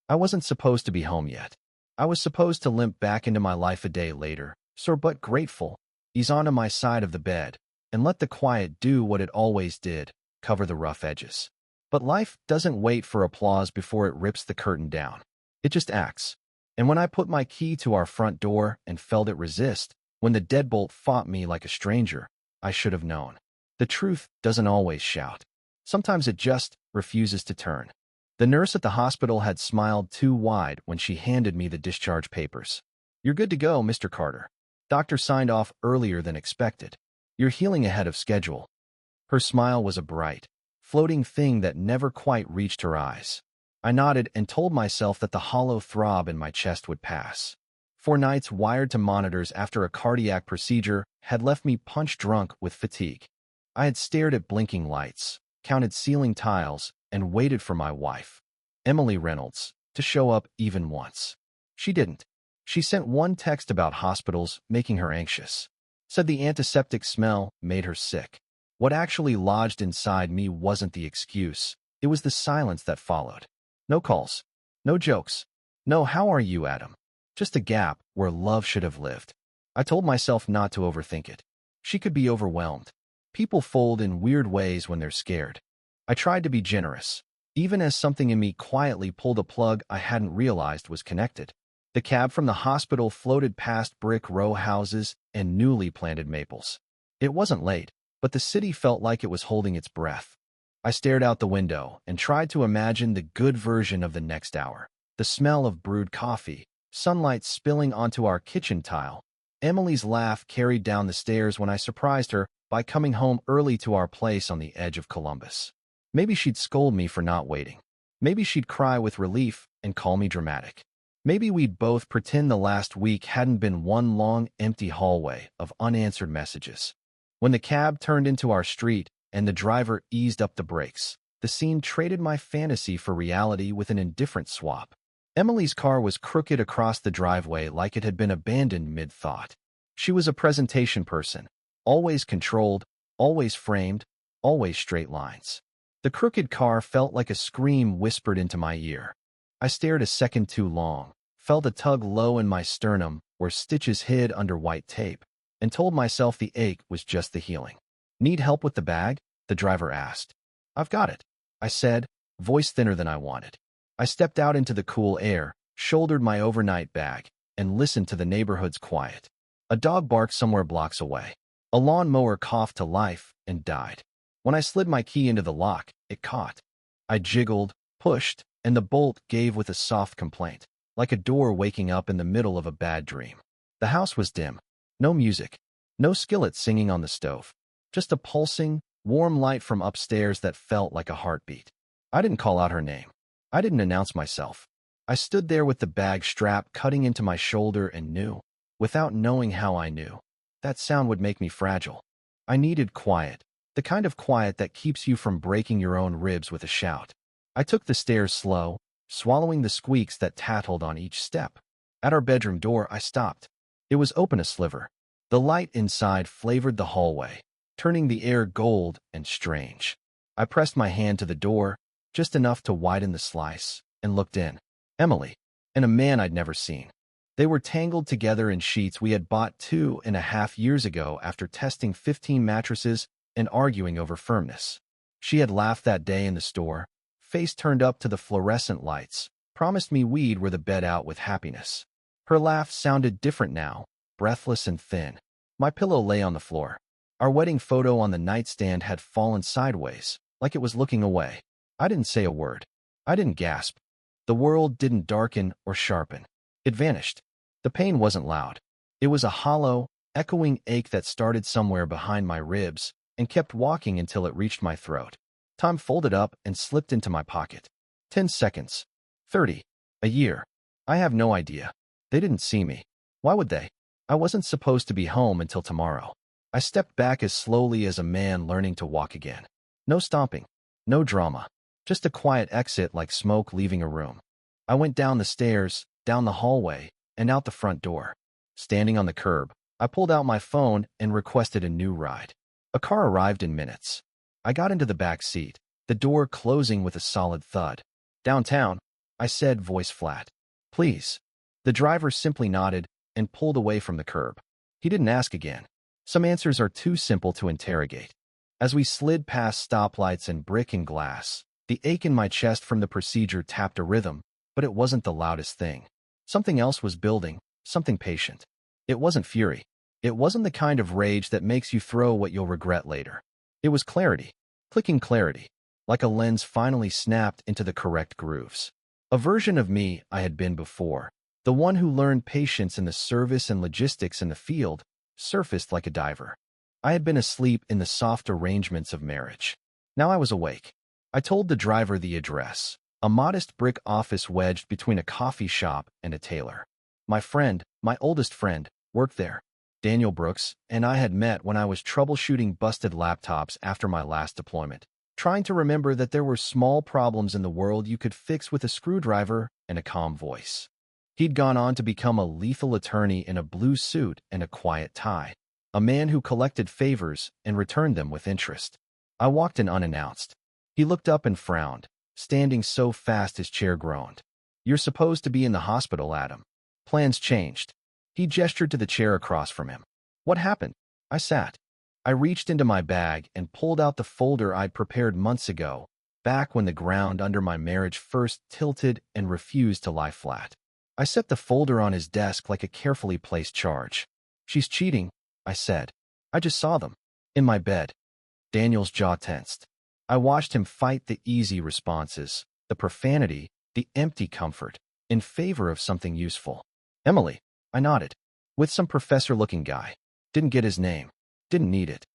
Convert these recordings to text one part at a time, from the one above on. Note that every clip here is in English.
I wasn't supposed to be home yet. I was supposed to limp back into my life a day later, sore but grateful, ease onto my side of the bed, and let the quiet do what it always did, cover the rough edges. But life doesn't wait for applause before it rips the curtain down. It just acts. And when I put my key to our front door and felt it resist, when the deadbolt fought me like a stranger, I should have known. The truth doesn't always shout. Sometimes it just refuses to turn. The nurse at the hospital had smiled too wide when she handed me the discharge papers. "You're good to go, Mr. Carter. Doctor signed off earlier than expected. You're healing ahead of schedule." Her smile was a bright, floating thing that never quite reached her eyes. I nodded and told myself that the hollow throb in my chest would pass. 4 nights wired to monitors after a cardiac procedure had left me punch-drunk with fatigue. I had stared at blinking lights, counted ceiling tiles, and waited for my wife, Emily Reynolds, to show up even once. She didn't. She sent one text about hospitals, making her anxious. Said the antiseptic smell made her sick. What actually lodged inside me wasn't the excuse. It was the silence that followed. No calls. No jokes. No "how are you, Adam?" Just a gap where love should have lived. I told myself not to overthink it. She could be overwhelmed. People fold in weird ways when they're scared. I tried to be generous, even as something in me quietly pulled a plug I hadn't realized was connected. The cab from the hospital floated past brick row houses and newly planted maples. It wasn't late, but the city felt like it was holding its breath. I stared out the window and tried to imagine the good version of the next hour. The smell of brewed coffee, sunlight spilling onto our kitchen tile. Emily's laugh carried down the stairs when I surprised her by coming home early to our place on the edge of Columbus. Maybe she'd scold me for not waiting. Maybe she'd cry with relief and call me dramatic. Maybe we'd both pretend the last week hadn't been one long, empty hallway of unanswered messages. When the cab turned into our street and the driver eased up the brakes, the scene traded my fantasy for reality with an indifferent swap. Emily's car was crooked across the driveway like it had been abandoned mid-thought. She was a presentation person, always controlled, always framed, always straight lines. The crooked car felt like a scream whispered into my ear. I stared a second too long, felt a tug low in my sternum where stitches hid under white tape, and told myself the ache was just the healing. "Need help with the bag?" the driver asked. "I've got it," I said, voice thinner than I wanted. I stepped out into the cool air, shouldered my overnight bag, and listened to the neighborhood's quiet. A dog barked somewhere blocks away. A lawnmower coughed to life and died. When I slid my key into the lock, it caught. I jiggled, pushed, and the bolt gave with a soft complaint, like a door waking up in the middle of a bad dream. The house was dim. No music. No skillet singing on the stove. Just a pulsing, warm light from upstairs that felt like a heartbeat. I didn't call out her name. I didn't announce myself. I stood there with the bag strap cutting into my shoulder and knew, without knowing how I knew, that sound would make me fragile. I needed quiet. The kind of quiet that keeps you from breaking your own ribs with a shout. I took the stairs slow, swallowing the squeaks that tattled on each step. At our bedroom door, I stopped. It was open a sliver. The light inside flavored the hallway, turning the air gold and strange. I pressed my hand to the door, just enough to widen the slice, and looked in. Emily, and a man I'd never seen. They were tangled together in sheets we had bought 2.5 years ago after testing 15 mattresses and arguing over firmness. She had laughed that day in the store, face turned up to the fluorescent lights, promised me we'd wear the bed out with happiness. Her laugh sounded different now, breathless and thin. My pillow lay on the floor. Our wedding photo on the nightstand had fallen sideways, like it was looking away. I didn't say a word. I didn't gasp. The world didn't darken or sharpen. It vanished. The pain wasn't loud. It was a hollow, echoing ache that started somewhere behind my ribs and kept walking until it reached my throat. Time folded up and slipped into my pocket. 10 seconds. 30. A year. I have no idea. They didn't see me. Why would they? I wasn't supposed to be home until tomorrow. I stepped back as slowly as a man learning to walk again. No stomping. No drama. Just a quiet exit like smoke leaving a room. I went down the stairs, down the hallway, and out the front door. Standing on the curb, I pulled out my phone and requested a new ride. A car arrived in minutes. I got into the back seat, the door closing with a solid thud. Downtown, I said, voice flat. Please. The driver simply nodded and pulled away from the curb. He didn't ask again. Some answers are too simple to interrogate. As we slid past stoplights and brick and glass, the ache in my chest from the procedure tapped a rhythm, but it wasn't the loudest thing. Something else was building, something patient. It wasn't fury. It wasn't the kind of rage that makes you throw what you'll regret later. It was clarity, clicking clarity, like a lens finally snapped into the correct grooves. A version of me I had been before, the one who learned patience in the service and logistics in the field, surfaced like a diver. I had been asleep in the soft arrangements of marriage. Now I was awake. I told the driver the address, a modest brick office wedged between a coffee shop and a tailor. My friend, my oldest friend, worked there. Daniel Brooks and I had met when I was troubleshooting busted laptops after my last deployment, trying to remember that there were small problems in the world you could fix with a screwdriver and a calm voice. He'd gone on to become a lethal attorney in a blue suit and a quiet tie, a man who collected favors and returned them with interest. I walked in unannounced. He looked up and frowned, standing so fast his chair groaned. You're supposed to be in the hospital, Adam. Plans changed. He gestured to the chair across from him. What happened? I sat. I reached into my bag and pulled out the folder I'd prepared months ago, back when the ground under my marriage first tilted and refused to lie flat. I set the folder on his desk like a carefully placed charge. She's cheating, I said. I just saw them. In my bed. Daniel's jaw tensed. I watched him fight the easy responses, the profanity, the empty comfort, in favor of something useful. Emily. I nodded. With some professor-looking guy. Didn't get his name. Didn't need it.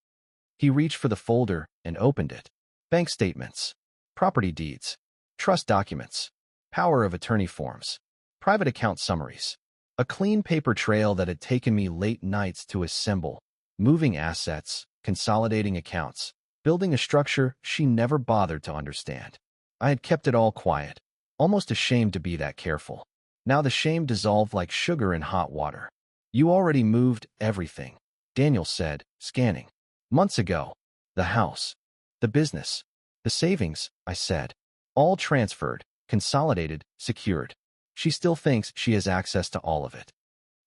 He reached for the folder and opened it. Bank statements. Property deeds. Trust documents. Power of attorney forms. Private account summaries. A clean paper trail that had taken me late nights to assemble. Moving assets, consolidating accounts, building a structure she never bothered to understand. I had kept it all quiet, almost ashamed to be that careful. Now the shame dissolved like sugar in hot water. You already moved everything, Daniel said, scanning. Months ago. The house. The business. The savings, I said. All transferred, consolidated, secured. She still thinks she has access to all of it.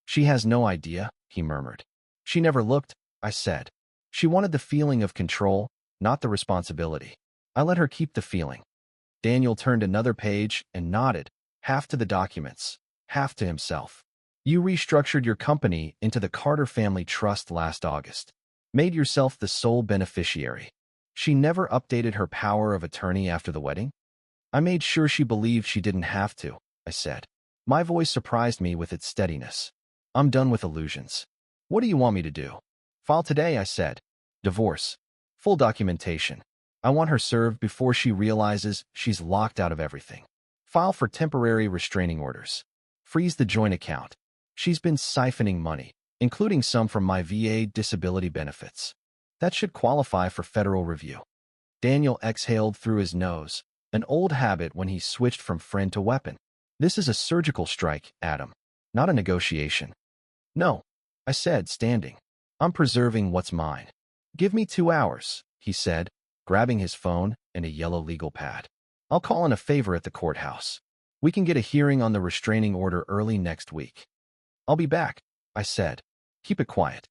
She has no idea, he murmured. She never looked, I said. She wanted the feeling of control, not the responsibility. I let her keep the feeling. Daniel turned another page and nodded, half to the documents, half to himself. You restructured your company into the Carter Family Trust last August. Made yourself the sole beneficiary. She never updated her power of attorney after the wedding? I made sure she believed she didn't have to, I said. My voice surprised me with its steadiness. I'm done with illusions. What do you want me to do? File today, I said. Divorce. Full documentation. I want her served before she realizes she's locked out of everything. File for temporary restraining orders. Freeze the joint account. She's been siphoning money, including some from my VA disability benefits. That should qualify for federal review. Daniel exhaled through his nose, an old habit when he switched from friend to weapon. This is a surgical strike, Adam, not a negotiation. No, I said, standing. I'm preserving what's mine. Give me 2 hours, he said, grabbing his phone and a yellow legal pad. I'll call in a favor at the courthouse. We can get a hearing on the restraining order early next week. I'll be back, I said. Keep it quiet.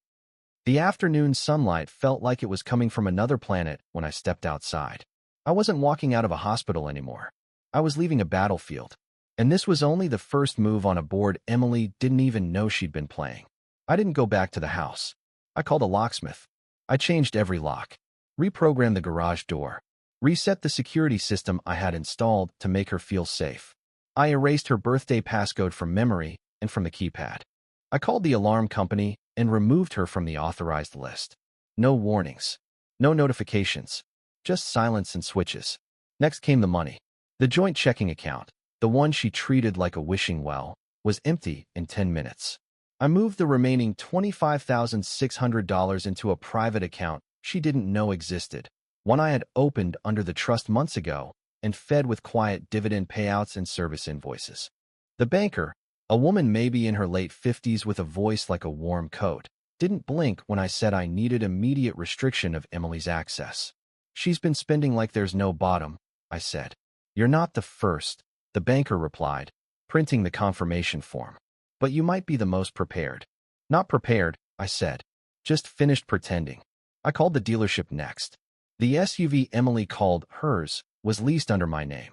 The afternoon sunlight felt like it was coming from another planet when I stepped outside. I wasn't walking out of a hospital anymore. I was leaving a battlefield. And this was only the first move on a board Emily didn't even know she'd been playing. I didn't go back to the house. I called a locksmith. I changed every lock, reprogrammed the garage door, reset the security system I had installed to make her feel safe. I erased her birthday passcode from memory and from the keypad. I called the alarm company and removed her from the authorized list. No warnings, no notifications, just silence and switches. Next came the money. The joint checking account, the one she treated like a wishing well, was empty in 10 minutes. I moved the remaining $25,600 into a private account she didn't know existed, one I had opened under the trust months ago and fed with quiet dividend payouts and service invoices. The banker, a woman maybe in her late 50s with a voice like a warm coat, didn't blink when I said I needed immediate restriction of Emily's access. She's been spending like there's no bottom, I said. You're not the first, the banker replied, printing the confirmation form. But you might be the most prepared. Not prepared, I said. Just finished pretending. I called the dealership next. The SUV Emily called hers was leased under my name.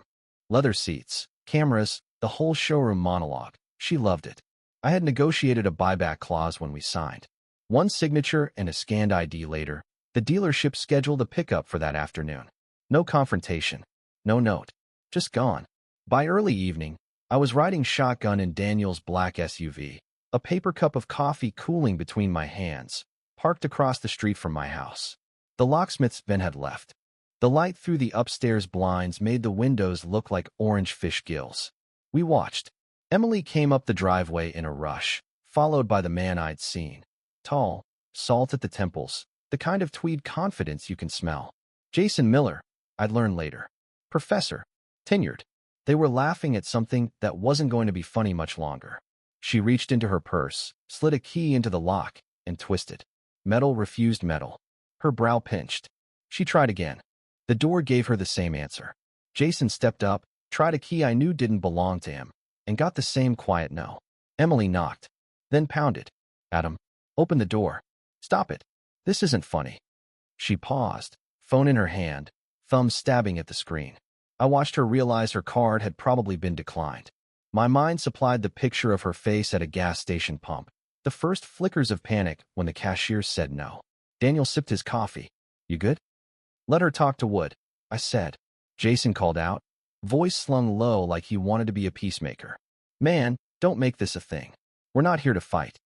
Leather seats, cameras, the whole showroom monologue. She loved it. I had negotiated a buyback clause when we signed. One signature and a scanned ID later, the dealership scheduled a pickup for that afternoon. No confrontation. No note. Just gone. By early evening, I was riding shotgun in Daniel's black SUV, a paper cup of coffee cooling between my hands, parked across the street from my house. The locksmith's van had left. The light through the upstairs blinds made the windows look like orange fish gills. We watched. Emily came up the driveway in a rush, followed by the man I'd seen. Tall, salt at the temples, the kind of tweed confidence you can smell. Jason Miller, I'd learn later. Professor. Tenured. They were laughing at something that wasn't going to be funny much longer. She reached into her purse, slid a key into the lock, and twisted. Metal refused metal. Her brow pinched. She tried again. The door gave her the same answer. Jason stepped up, tried a key I knew didn't belong to him, and got the same quiet no. Emily knocked, then pounded. Adam, open the door. Stop it. This isn't funny. She paused, phone in her hand, thumb stabbing at the screen. I watched her realize her card had probably been declined. My mind supplied the picture of her face at a gas station pump, the first flickers of panic when the cashier said no. Daniel sipped his coffee. You good? Let her talk to Wood, I said. Jason called out, voice slung low like he wanted to be a peacemaker. Man, don't make this a thing. We're not here to fight.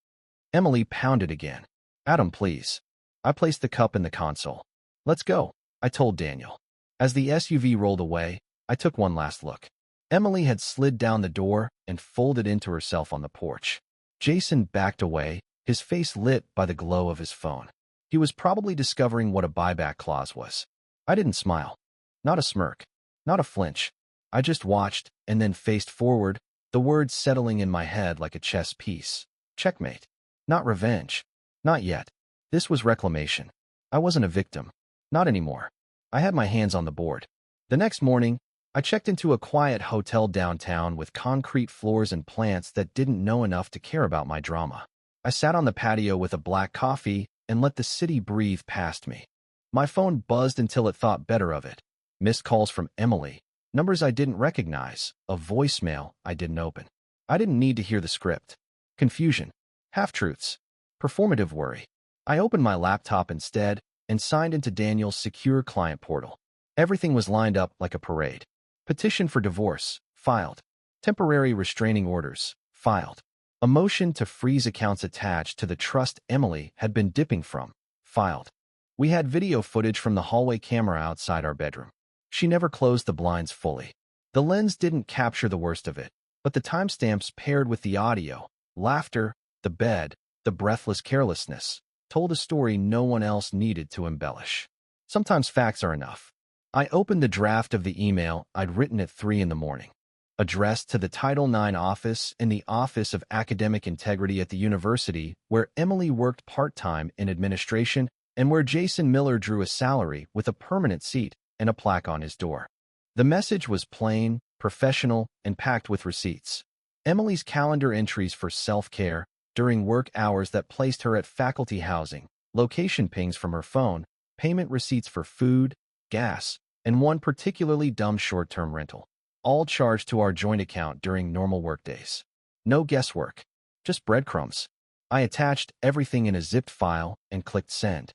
Emily pounded again. Adam, please. I placed the cup in the console. Let's go, I told Daniel. As the SUV rolled away, I took one last look. Emily had slid down the door and folded into herself on the porch. Jason backed away, his face lit by the glow of his phone. He was probably discovering what a buyback clause was. I didn't smile. Not a smirk. Not a flinch. I just watched and then faced forward, the words settling in my head like a chess piece. Checkmate. Not revenge. Not yet. This was reclamation. I wasn't a victim. Not anymore. I had my hands on the board. The next morning, I checked into a quiet hotel downtown with concrete floors and plants that didn't know enough to care about my drama. I sat on the patio with a black coffee and let the city breathe past me. My phone buzzed until it thought better of it. Missed calls from Emily, numbers I didn't recognize, a voicemail I didn't open. I didn't need to hear the script. Confusion. Half-truths. Performative worry. I opened my laptop instead and signed into Daniel's secure client portal. Everything was lined up like a parade. Petition for divorce, filed. Temporary restraining orders, filed. A motion to freeze accounts attached to the trust Emily had been dipping from, filed. We had video footage from the hallway camera outside our bedroom. She never closed the blinds fully. The lens didn't capture the worst of it, but the timestamps paired with the audio, laughter, the bed, the breathless carelessness, told a story no one else needed to embellish. Sometimes facts are enough. I opened the draft of the email I'd written at 3 in the morning. Addressed to the Title IX office in the Office of Academic Integrity at the university where Emily worked part-time in administration and where Jason Miller drew a salary with a permanent seat and a plaque on his door. The message was plain, professional, and packed with receipts. Emily's calendar entries for self-care during work hours that placed her at faculty housing, location pings from her phone, payment receipts for food, gas, and one particularly dumb short-term rental, all charged to our joint account during normal workdays. No guesswork, just breadcrumbs. I attached everything in a zipped file and clicked send.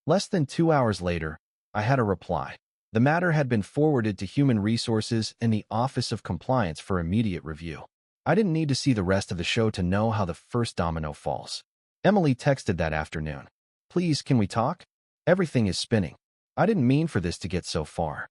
Less than 2 hours later, I had a reply. The matter had been forwarded to Human Resources and the Office of Compliance for immediate review. I didn't need to see the rest of the show to know how the first domino falls. Emily texted that afternoon. Please, can we talk? Everything is spinning. I didn't mean for this to get so far.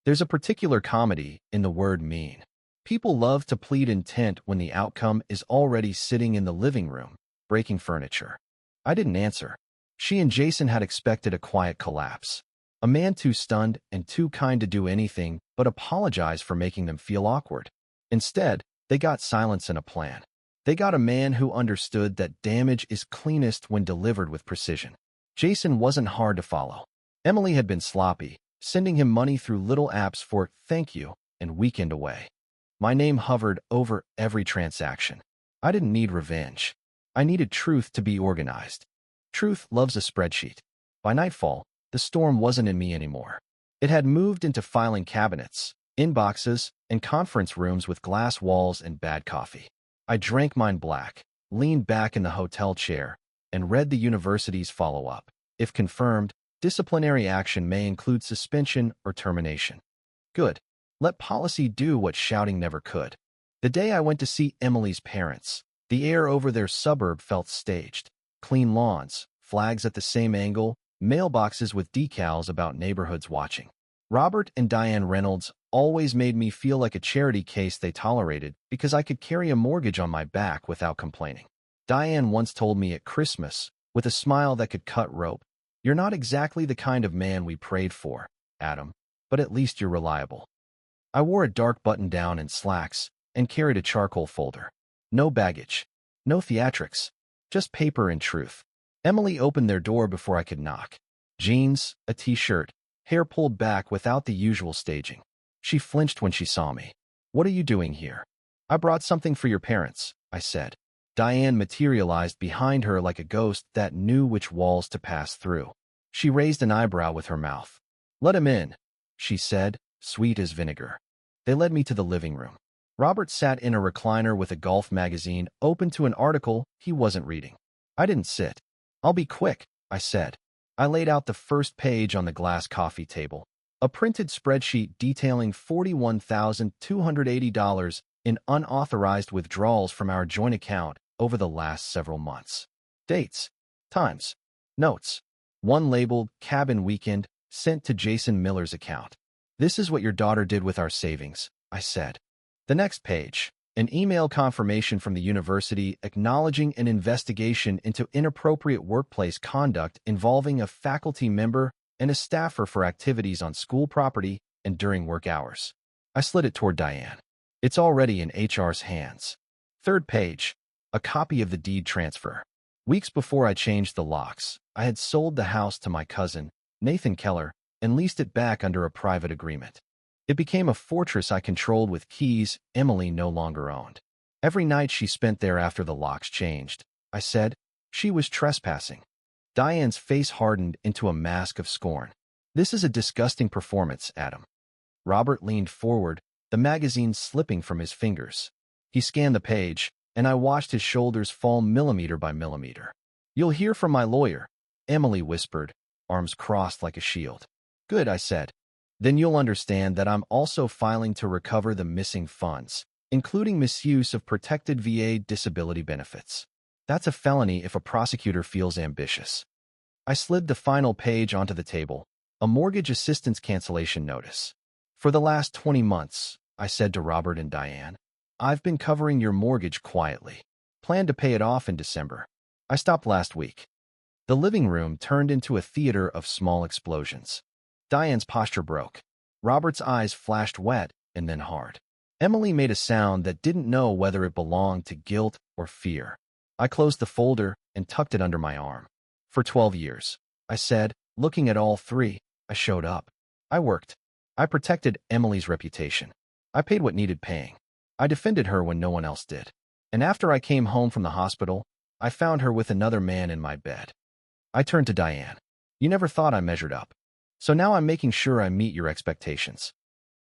There's a particular comedy in the word mean. People love to plead intent when the outcome is already sitting in the living room, breaking furniture. I didn't answer. She and Jason had expected a quiet collapse. A man too stunned and too kind to do anything but apologize for making them feel awkward. Instead, they got silence and a plan. They got a man who understood that damage is cleanest when delivered with precision. Jason wasn't hard to follow. Emily had been sloppy, sending him money through little apps for thank you and weekend away. My name hovered over every transaction. I didn't need revenge. I needed truth to be organized. Truth loves a spreadsheet. By nightfall, the storm wasn't in me anymore. It had moved into filing cabinets, inboxes, and conference rooms with glass walls and bad coffee. I drank mine black, leaned back in the hotel chair, and read the university's follow-up. If confirmed, disciplinary action may include suspension or termination. Good. Let policy do what shouting never could. The day I went to see Emily's parents, the air over their suburb felt staged. Clean lawns, flags at the same angle, mailboxes with decals about neighborhoods watching. Robert and Diane Reynolds always made me feel like a charity case they tolerated because I could carry a mortgage on my back without complaining. Diane once told me at Christmas, with a smile that could cut rope, "You're not exactly the kind of man we prayed for, Adam, but at least you're reliable." I wore a dark button-down and slacks and carried a charcoal folder. No baggage, no theatrics, just paper and truth. Emily opened their door before I could knock. Jeans, a t-shirt, hair pulled back without the usual staging. She flinched when she saw me. "What are you doing here?" "I brought something for your parents," I said. Diane materialized behind her like a ghost that knew which walls to pass through. She raised an eyebrow with her mouth. "Let him in," she said, sweet as vinegar. They led me to the living room. Robert sat in a recliner with a golf magazine open to an article he wasn't reading. I didn't sit. "I'll be quick," I said. I laid out the first page on the glass coffee table, a printed spreadsheet detailing $41,280 in unauthorized withdrawals from our joint account over the last several months. Dates, times, notes. One labeled Cabin Weekend, sent to Jason Miller's account. "This is what your daughter did with our savings," I said. The next page, an email confirmation from the university acknowledging an investigation into inappropriate workplace conduct involving a faculty member and a staffer for activities on school property and during work hours. I slid it toward Diane. "It's already in HR's hands." Third page, a copy of the deed transfer. Weeks before I changed the locks, I had sold the house to my cousin, Nathan Keller, and leased it back under a private agreement. It became a fortress I controlled with keys Emily no longer owned. Every night she spent there after the locks changed, I said, she was trespassing. Diane's face hardened into a mask of scorn. "This is a disgusting performance, Adam." Robert leaned forward, the magazine slipping from his fingers. He scanned the page, and I watched his shoulders fall millimeter by millimeter. "You'll hear from my lawyer," Emily whispered, arms crossed like a shield. "Good," I said. "Then you'll understand that I'm also filing to recover the missing funds, including misuse of protected VA disability benefits. That's a felony if a prosecutor feels ambitious." I slid the final page onto the table, a mortgage assistance cancellation notice. "For the last 20 months, I said to Robert and Diane, I've been covering your mortgage quietly. Plan to pay it off in December. I stopped last week." The living room turned into a theater of small explosions. Diane's posture broke. Robert's eyes flashed wet and then hard. Emily made a sound that didn't know whether it belonged to guilt or fear. I closed the folder and tucked it under my arm. "For 12 years, I said, looking at all three, I showed up. I worked. I protected Emily's reputation. I paid what needed paying. I defended her when no one else did. And after I came home from the hospital, I found her with another man in my bed." I turned to Diane. "You never thought I measured up. So now I'm making sure I meet your expectations."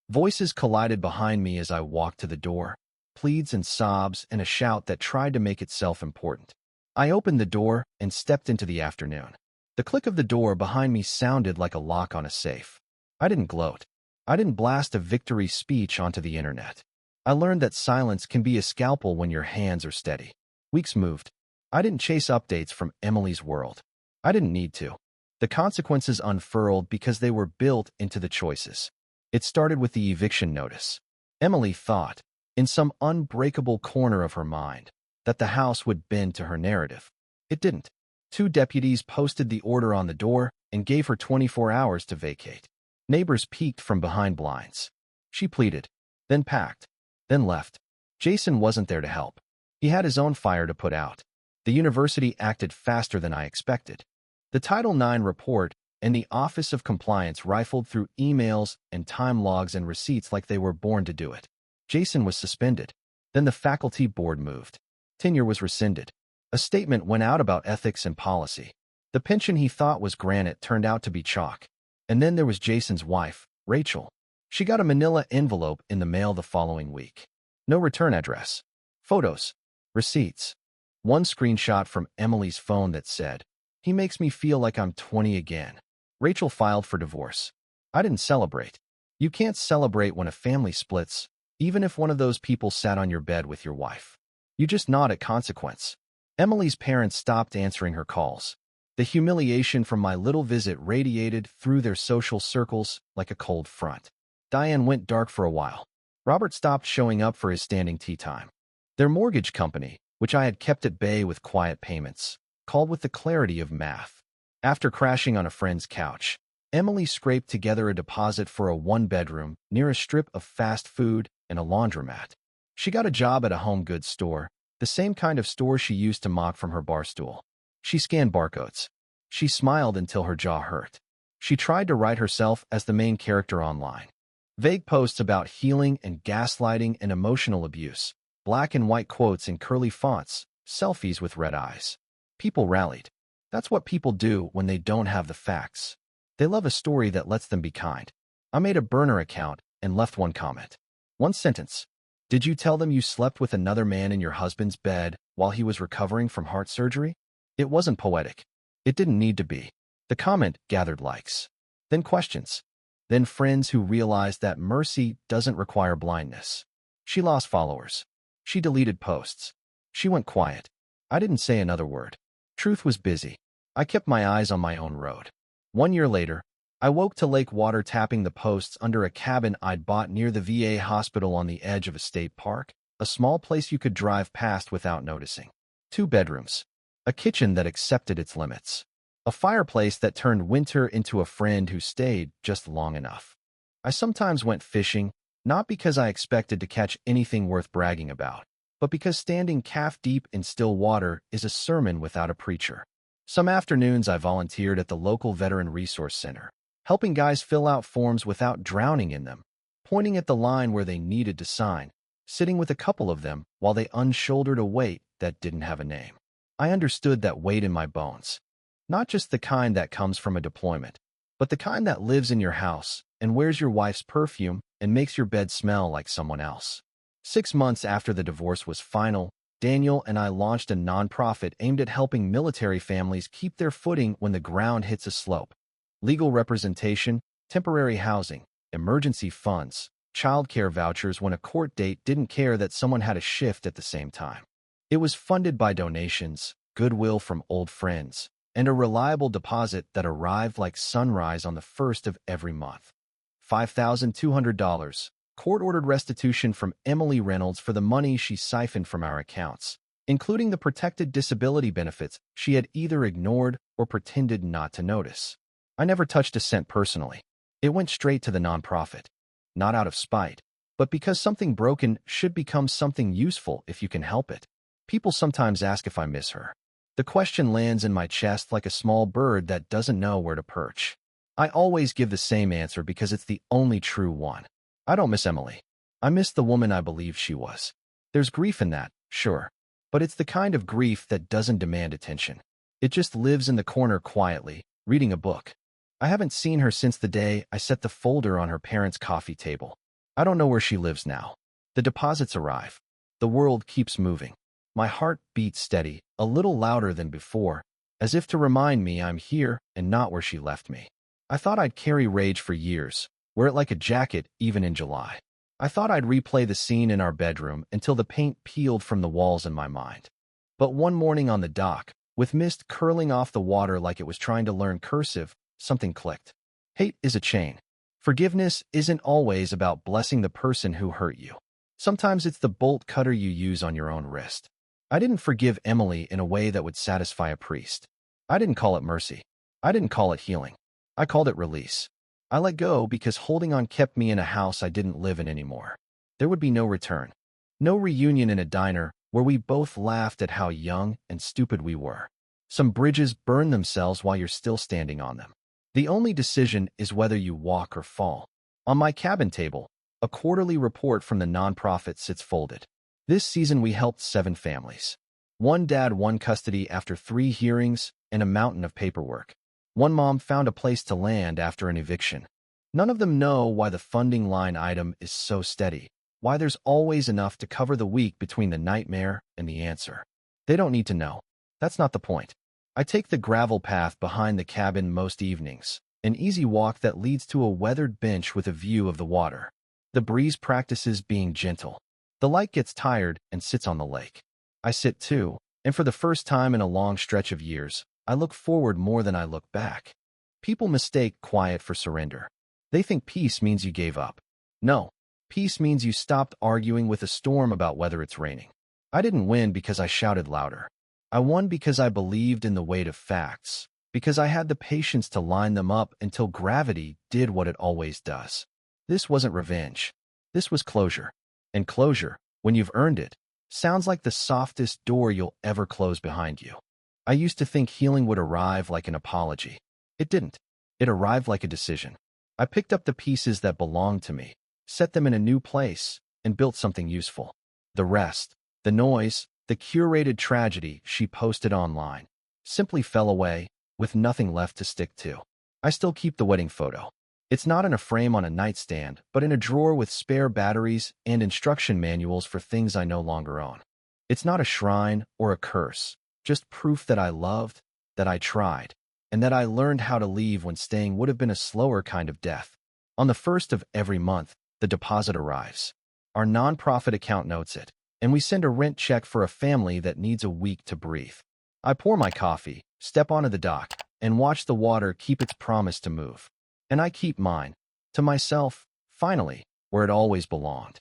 Voices collided behind me as I walked to the door, pleads and sobs and a shout that tried to make itself important. I opened the door and stepped into the afternoon. The click of the door behind me sounded like a lock on a safe. I didn't gloat. I didn't blast a victory speech onto the internet. I learned that silence can be a scalpel when your hands are steady. Weeks moved. I didn't chase updates from Emily's world. I didn't need to. The consequences unfurled because they were built into the choices. It started with the eviction notice. Emily thought, in some unbreakable corner of her mind, that the house would bend to her narrative. It didn't. 2 deputies posted the order on the door and gave her 24 hours to vacate. Neighbors peeked from behind blinds. She pleaded, then packed, then left. Jason wasn't there to help. He had his own fire to put out. The university acted faster than I expected. The Title IX report and the Office of Compliance rifled through emails and time logs and receipts like they were born to do it. Jason was suspended. Then the faculty board moved. Tenure was rescinded. A statement went out about ethics and policy. The pension he thought was granite turned out to be chalk. And then there was Jason's wife, Rachel. She got a manila envelope in the mail the following week. No return address. Photos. Receipts. One screenshot from Emily's phone that said, "He makes me feel like I'm 20 again." Rachel filed for divorce. I didn't celebrate. You can't celebrate when a family splits, even if one of those people sat on your bed with your wife. You just nod at consequence. Emily's parents stopped answering her calls. The humiliation from my little visit radiated through their social circles like a cold front. Diane went dark for a while. Robert stopped showing up for his standing tea time. Their mortgage company, which I had kept at bay with quiet payments, called with the clarity of math. After crashing on a friend's couch, Emily scraped together a deposit for a one-bedroom near a strip of fast food and a laundromat. She got a job at a home goods store, the same kind of store she used to mock from her bar stool. She scanned barcodes. She smiled until her jaw hurt. She tried to write herself as the main character online. Vague posts about healing and gaslighting and emotional abuse, black and white quotes in curly fonts, selfies with red eyes. People rallied. That's what people do when they don't have the facts. They love a story that lets them be kind. I made a burner account and left one comment. One sentence. Did you tell them you slept with another man in your husband's bed while he was recovering from heart surgery? It wasn't poetic. It didn't need to be. The comment gathered likes. Then questions. Then friends who realized that mercy doesn't require blindness. She lost followers. She deleted posts. She went quiet. I didn't say another word. Truth was busy. I kept my eyes on my own road. 1 year later, I woke to lake water tapping the posts under a cabin I'd bought near the VA hospital on the edge of a state park, a small place you could drive past without noticing. 2 bedrooms. A kitchen that accepted its limits. A fireplace that turned winter into a friend who stayed just long enough. I sometimes went fishing, not because I expected to catch anything worth bragging about, but because standing calf-deep in still water is a sermon without a preacher. Some afternoons I volunteered at the local Veteran Resource Center, helping guys fill out forms without drowning in them, pointing at the line where they needed to sign, sitting with a couple of them while they unshouldered a weight that didn't have a name. I understood that weight in my bones. Not just the kind that comes from a deployment, but the kind that lives in your house and wears your wife's perfume and makes your bed smell like someone else. 6 months after the divorce was final, Daniel and I launched a nonprofit aimed at helping military families keep their footing when the ground hits a slope. Legal representation, temporary housing, emergency funds, childcare vouchers when a court date didn't care that someone had a shift at the same time. It was funded by donations, goodwill from old friends, and a reliable deposit that arrived like sunrise on the first of every month. $5,200. Court-ordered restitution from Emily Reynolds for the money she siphoned from our accounts, including the protected disability benefits she had either ignored or pretended not to notice. I never touched a cent personally. It went straight to the nonprofit. Not out of spite, but because something broken should become something useful if you can help it. People sometimes ask if I miss her. The question lands in my chest like a small bird that doesn't know where to perch. I always give the same answer because it's the only true one. I don't miss Emily. I miss the woman I believed she was. There's grief in that, sure, but it's the kind of grief that doesn't demand attention. It just lives in the corner quietly, reading a book. I haven't seen her since the day I set the folder on her parents' coffee table. I don't know where she lives now. The deposits arrive. The world keeps moving. My heart beats steady, a little louder than before, as if to remind me I'm here and not where she left me. I thought I'd carry rage for years, wear it like a jacket even in July. I thought I'd replay the scene in our bedroom until the paint peeled from the walls in my mind. But one morning on the dock, with mist curling off the water like it was trying to learn cursive, something clicked. Hate is a chain. Forgiveness isn't always about blessing the person who hurt you. Sometimes it's the bolt cutter you use on your own wrist. I didn't forgive Emily in a way that would satisfy a priest. I didn't call it mercy. I didn't call it healing. I called it release. I let go because holding on kept me in a house I didn't live in anymore. There would be no return. No reunion in a diner where we both laughed at how young and stupid we were. Some bridges burn themselves while you're still standing on them. The only decision is whether you walk or fall. On my cabin table, A quarterly report from the nonprofit sits folded. This season we helped 7 families. One dad won custody after 3 hearings and a mountain of paperwork. One mom found a place to land after an eviction. None of them know why the funding line item is so steady, why there's always enough to cover the week between the nightmare and the answer. They don't need to know. That's not the point. I take the gravel path behind the cabin most evenings, an easy walk that leads to a weathered bench with a view of the water. The breeze practices being gentle. The light gets tired and sits on the lake. I sit too, and for the first time in a long stretch of years, I look forward more than I look back. People mistake quiet for surrender. They think peace means you gave up. No, peace means you stopped arguing with a storm about whether it's raining. I didn't win because I shouted louder. I won because I believed in the weight of facts, because I had the patience to line them up until gravity did what it always does. This wasn't revenge. This was closure. And closure, when you've earned it, sounds like the softest door you'll ever close behind you. I used to think healing would arrive like an apology. It didn't. It arrived like a decision. I picked up the pieces that belonged to me, set them in a new place, and built something useful. The rest, the noise, the curated tragedy she posted online, simply fell away, with nothing left to stick to. I still keep the wedding photo. It's not in a frame on a nightstand, but in a drawer with spare batteries and instruction manuals for things I no longer own. It's not a shrine or a curse, just proof that I loved, that I tried, and that I learned how to leave when staying would have been a slower kind of death. On the 1st of every month, the deposit arrives. Our nonprofit account notes it, and we send a rent check for a family that needs a week to breathe. I pour my coffee, step onto the dock, and watch the water keep its promise to move. And I keep mine, to myself, finally, where it always belonged.